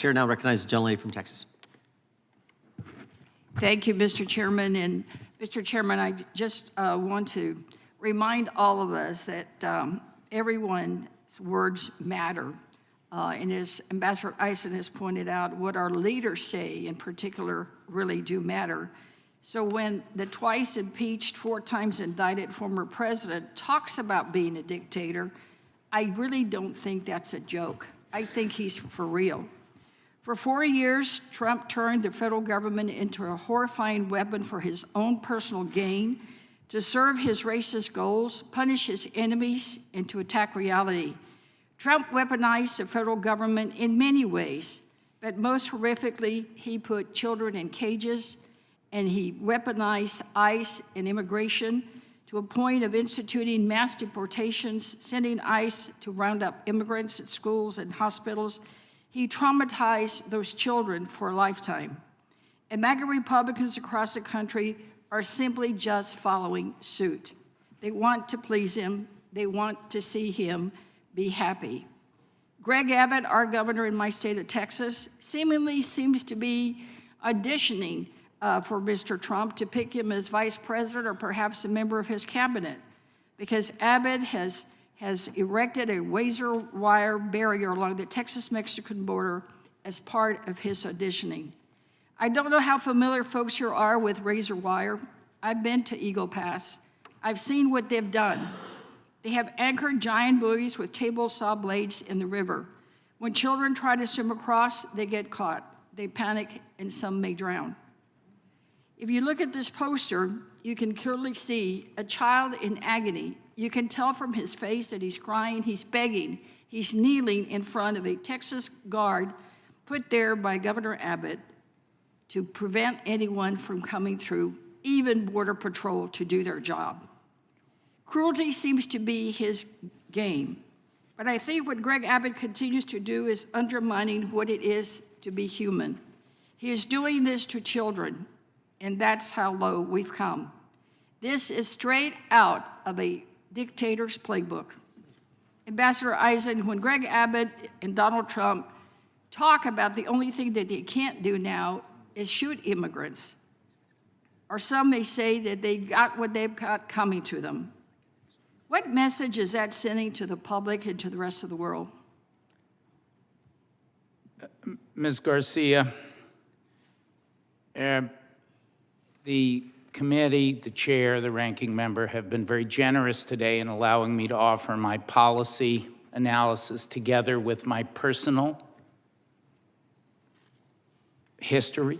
Chair now recognizes the gentlelady from Texas. Thank you, Mr. Chairman. And Mr. Chairman, I just want to remind all of us that everyone's words matter. And as Ambassador Eisen has pointed out, what our leaders say in particular really do matter. So when the twice impeached, 4 times indicted former president talks about being a dictator, I really don't think that's a joke. I think he's for real. For 4 years, Trump turned the federal government into a horrifying weapon for his own personal gain, to serve his racist goals, punish his enemies, and to attack reality. Trump weaponized the federal government in many ways, but most horrifically, he put children in cages, and he weaponized ICE and immigration to a point of instituting mass deportations, sending ICE to round up immigrants at schools and hospitals. He traumatized those children for a lifetime. And MAGA Republicans across the country are simply just following suit. They want to please him. They want to see him be happy. Greg Abbott, our governor in my state of Texas, seemingly seems to be auditioning for Mr. Trump to pick him as vice president or perhaps a member of his cabinet, because Abbott has erected a razor wire barrier along the Texas-Mexican border as part of his auditioning. I don't know how familiar folks here are with razor wire. I've been to Eagle Pass. I've seen what they've done. They have anchored giant buoys with table saw blades in the river. When children try to swim across, they get caught. They panic, and some may drown. If you look at this poster, you can clearly see a child in agony. You can tell from his face that he's crying, he's begging, he's kneeling in front of a Texas guard put there by Governor Abbott to prevent anyone from coming through, even Border Patrol, to do their job. Cruelty seems to be his game, but I think what Greg Abbott continues to do is undermining what it is to be human. He is doing this to children, and that's how low we've come. This is straight out of a dictator's playbook. Ambassador Eisen, when Greg Abbott and Donald Trump talk about the only thing that they can't do now is shoot immigrants, or some may say that they got what they've got coming to them. What message is that sending to the public and to the rest of the world? Ms. Garcia, the committee, the chair, the ranking member have been very generous today in allowing me to offer my policy analysis together with my personal history.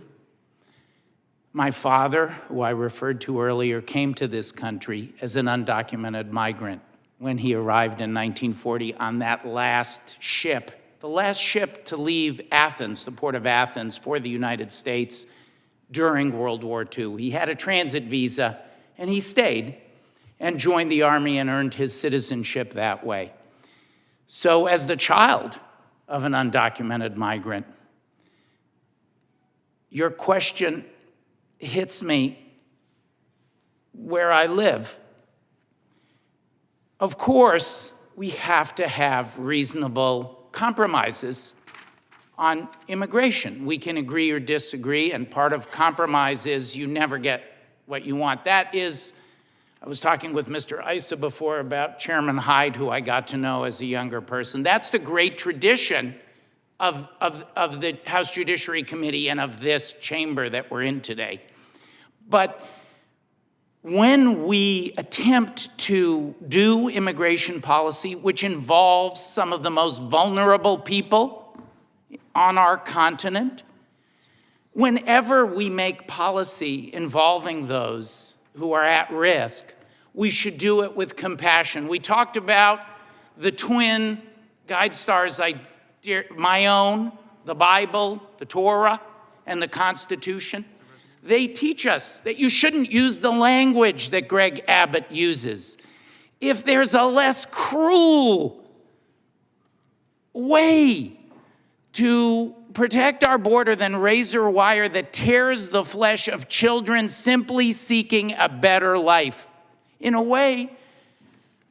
My father, who I referred to earlier, came to this country as an undocumented migrant when he arrived in 1940 on that last ship, the last ship to leave Athens, the port of Athens, for the United States during World War II. He had a transit visa, and he stayed and joined the Army and earned his citizenship that way. So as the child of an undocumented migrant, your question hits me where I live. Of course, we have to have reasonable compromises on immigration. We can agree or disagree, and part of compromise is you never get what you want. That is, I was talking with Mr. Issa before about Chairman Hyde, who I got to know as a younger person. That's the great tradition of the House Judiciary Committee and of this chamber that we're in today. But when we attempt to do immigration policy, which involves some of the most vulnerable people on our continent, whenever we make policy involving those who are at risk, we should do it with compassion. We talked about the twin guide stars, my own, the Bible, the Torah, and the Constitution. They teach us that you shouldn't use the language that Greg Abbott uses. If there's a less cruel way to protect our border than razor wire that tears the flesh of children simply seeking a better life, in a way,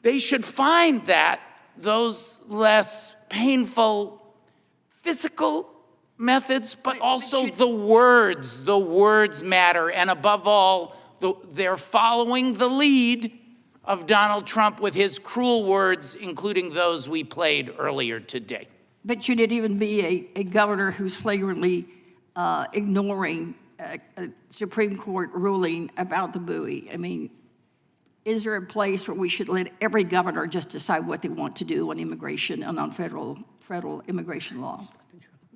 they should find that those less painful physical, methods, but also you- the words. The words matter. And above all, they're following the lead of Donald Trump with his cruel words, including those we played earlier today. But you didn't even be a governor who's flagrantly ignoring a Supreme Court ruling about the buoy. I mean, is there a place where we should let every governor just decide what they want to do on immigration and on federal immigration law?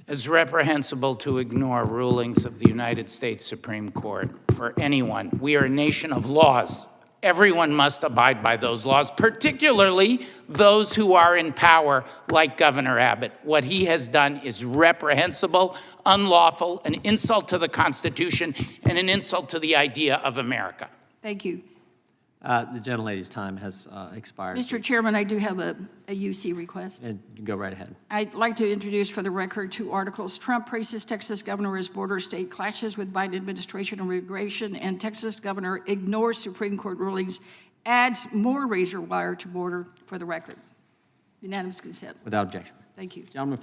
As reprehensible to ignore rulings of the United States Supreme Court for anyone. We are a nation of laws. Everyone must abide by those laws, particularly those who are in power, like Governor Abbott. What he has done is reprehensible, unlawful, an insult to the Constitution, and an insult to the idea of America. Thank you. The gentlelady's time has expired. Mr. Chairman, I do have a UC request. And you can go right ahead. I'd like to introduce for the record 2 articles. Trump praises Texas governor as border state clashes with Biden administration on immigration, and Texas governor ignores Supreme Court rulings, adds more razor wire to border, for the record. Unanimous consent. Without objection. Thank you. Gentleman from